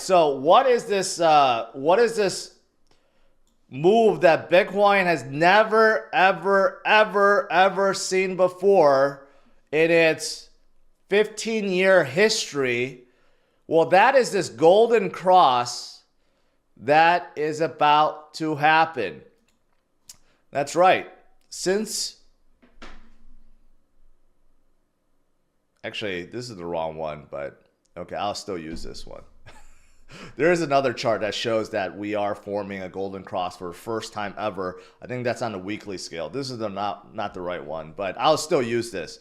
So what is this? What is this move that Bitcoin has never, ever, ever, ever seen before in its 15-year history? Well, that is this golden cross that is about to happen. That's right. Actually, this is the wrong one, but okay, I'll still use this one. There is another chart that shows that we are forming a golden cross for the first time ever. I think that's on the weekly scale. This is not the right one, but I'll still use this.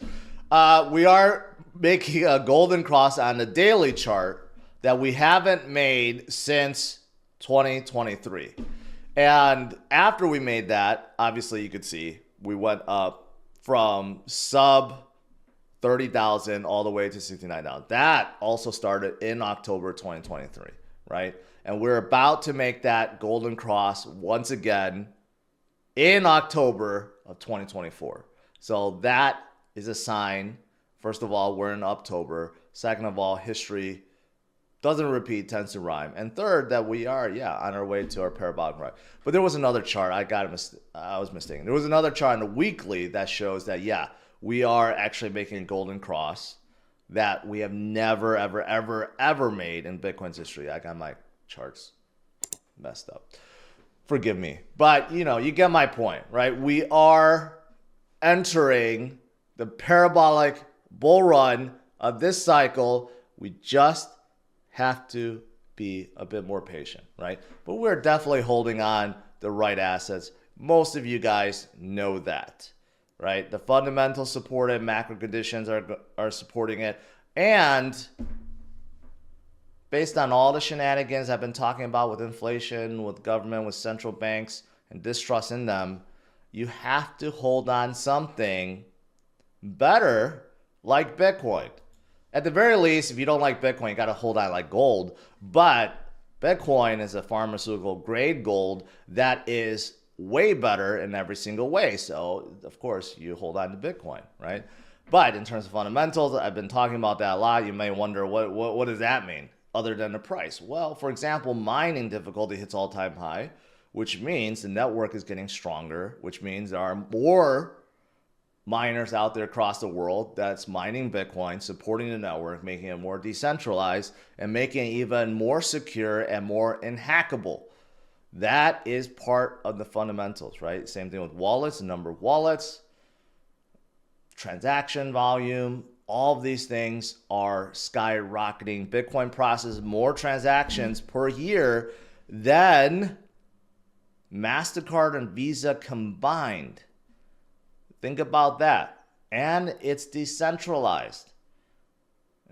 We are making a golden cross on the daily chart that we haven't made since 2023. And after we made that, obviously you could see we went up from sub 30,000 all the way to 69,000. That also started in October 2023, right? And we're about to make that golden cross once again in October of 2024. So that is a sign. First of all, we're in October. Second of all, history doesn't repeat, tends to rhyme. And third, that we are, on our way to our parabolic rise. But there was another chart. I was mistaken. There was another chart on the weekly that shows that, we are actually making a golden cross that we have never, ever, ever, ever made in Bitcoin's history. I got my charts messed up. Forgive me. But, you get my point, right? We are entering the parabolic bull run of this cycle. We just have to be a bit more patient, right? But we're definitely holding on the right assets. Most of you guys know that. Right? The fundamentals support it, macro conditions are supporting it. And based on all the shenanigans I've been talking about with inflation, with government, with central banks, and distrust in them, you have to hold on something better like Bitcoin. At the very least, if you don't like Bitcoin, you got to hold on like gold. But Bitcoin is a pharmaceutical grade gold that is way better in every single way. So, of course, you hold on to Bitcoin, right? But in terms of fundamentals, I've been talking about that a lot. You may wonder, what does that mean other than the price? Well, for example, mining difficulty hits all-time high, which means the network is getting stronger, which means there are more miners out there across the world that's mining Bitcoin, supporting the network, making it more decentralized, and making it even more secure and more unhackable. That is part of the fundamentals, right? Same thing with wallets, the number of wallets, transaction volume, all of these things are skyrocketing. Bitcoin processes more transactions per year than MasterCard and Visa combined. Think about that. And it's decentralized.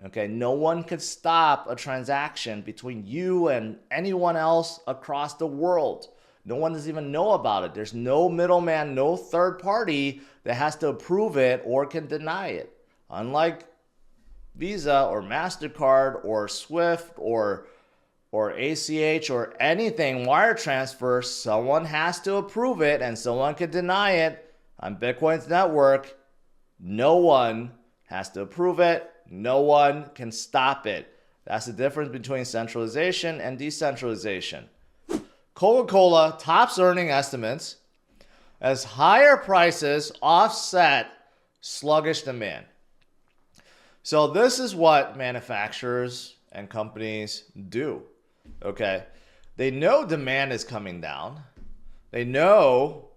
Okay, no one could stop a transaction between you and anyone else across the world. No one does even know about it. There's no middleman, no third party that has to approve it or can deny it. Unlike Visa or MasterCard or Swift or ACH or anything, wire transfer, someone has to approve it and someone can deny it. On Bitcoin's network, no one has to approve it. No one can stop it. That's the difference between centralization and decentralization. Coca Cola tops earning estimates as higher prices offset sluggish demand. So this is what manufacturers and companies do. Okay, they know demand is coming down. They know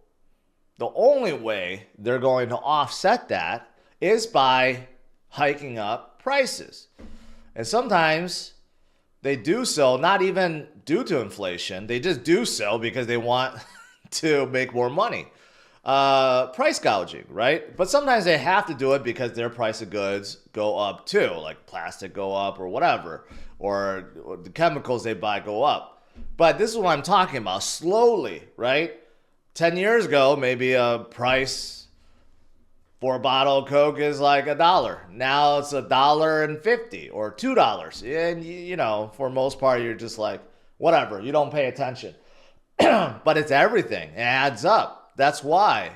the only way they're going to offset that is by hiking up prices. And sometimes they do so not even due to inflation. They just do so because they want to make more money. Price gouging, right? But sometimes they have to do it because their price of goods go up too, like plastic go up or whatever, or the chemicals they buy go up. But this is what I'm talking about, slowly, right? 10 years ago, maybe a price for a bottle of Coke is like $1. Now it's $1.50 or $2. And for most part, you're just like, whatever, you don't pay attention. But it's everything. It adds up. That's why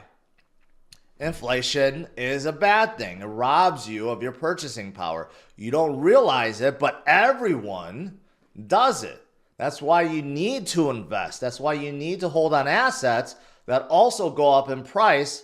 inflation is a bad thing. It robs you of your purchasing power. You don't realize it, but everyone does it. That's why you need to invest. That's why you need to hold on assets that also go up in price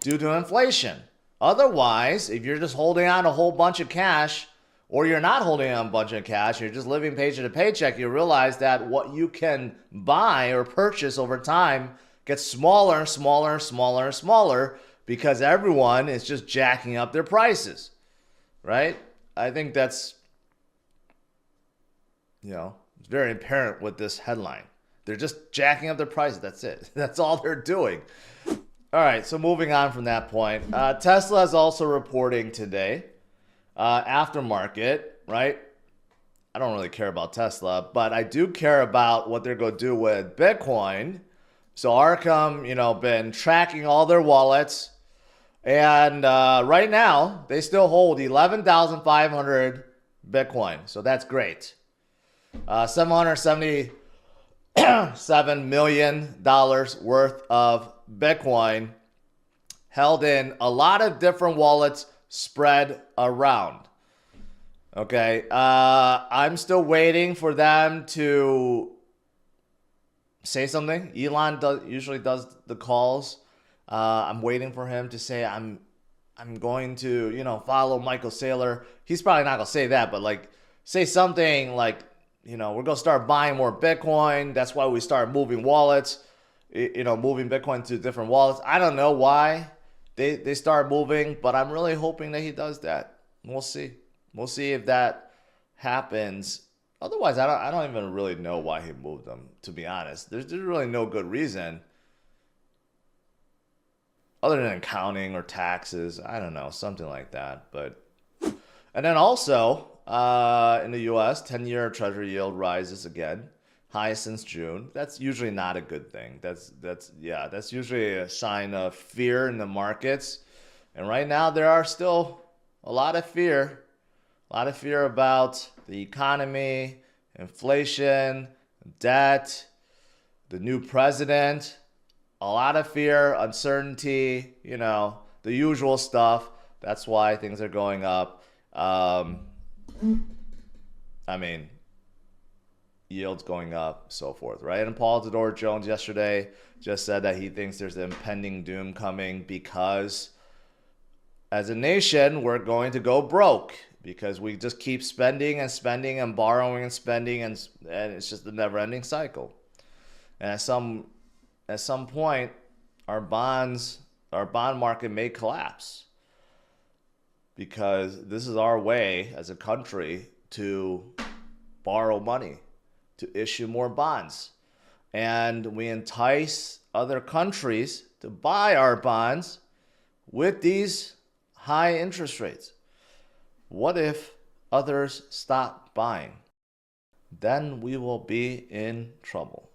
due to inflation. Otherwise, if you're just holding on a whole bunch of cash, or you're not holding on a bunch of cash, you're just living paycheck to paycheck, you realize that what you can buy or purchase over time gets smaller and smaller and smaller and smaller because everyone is just jacking up their prices, right? I think that's, it's very apparent with this headline. They're just jacking up their prices. That's it. That's all they're doing. All right, so moving on from that point, Tesla is also reporting today. Aftermarket, right? I don't really care about Tesla, but I do care about what they're going to do with Bitcoin. So Arkham, been tracking all their wallets. And right now, they still hold 11,500 Bitcoin. So that's great. $777 million worth of Bitcoin held in a lot of different wallets spread around. Okay, I'm still waiting for them to say something. Elon usually does the calls. I'm waiting for him to say I'm going to follow Michael Saylor. He's probably not gonna say that, but say something like we're gonna start buying more Bitcoin. That's why we start moving wallets. Moving Bitcoin to different wallets. I don't know why they start moving, but I'm really hoping that he does that. We'll see. We'll see if that happens. Otherwise, I don't even really know why he moved them, to be honest. There's really no good reason other than accounting or taxes. I don't know, something like that. And then also in the U.S., 10-year Treasury yield rises again. Highest since June. That's usually not a good thing. That's usually a sign of fear in the markets. And right now there are still a lot of fear about the economy, inflation, debt, the new president, a lot of fear, uncertainty, the usual stuff. That's why things are going up. Yields going up, so forth, right? And Paul Tudor Jones yesterday just said that he thinks there's an impending doom coming because as a nation, we're going to go broke because we just keep spending and spending and borrowing and spending, and it's just a never-ending cycle. And at some point, our bond market may collapse because this is our way as a country to borrow money, to issue more bonds. And we entice other countries to buy our bonds with these high interest rates. What if others stop buying? Then we will be in trouble.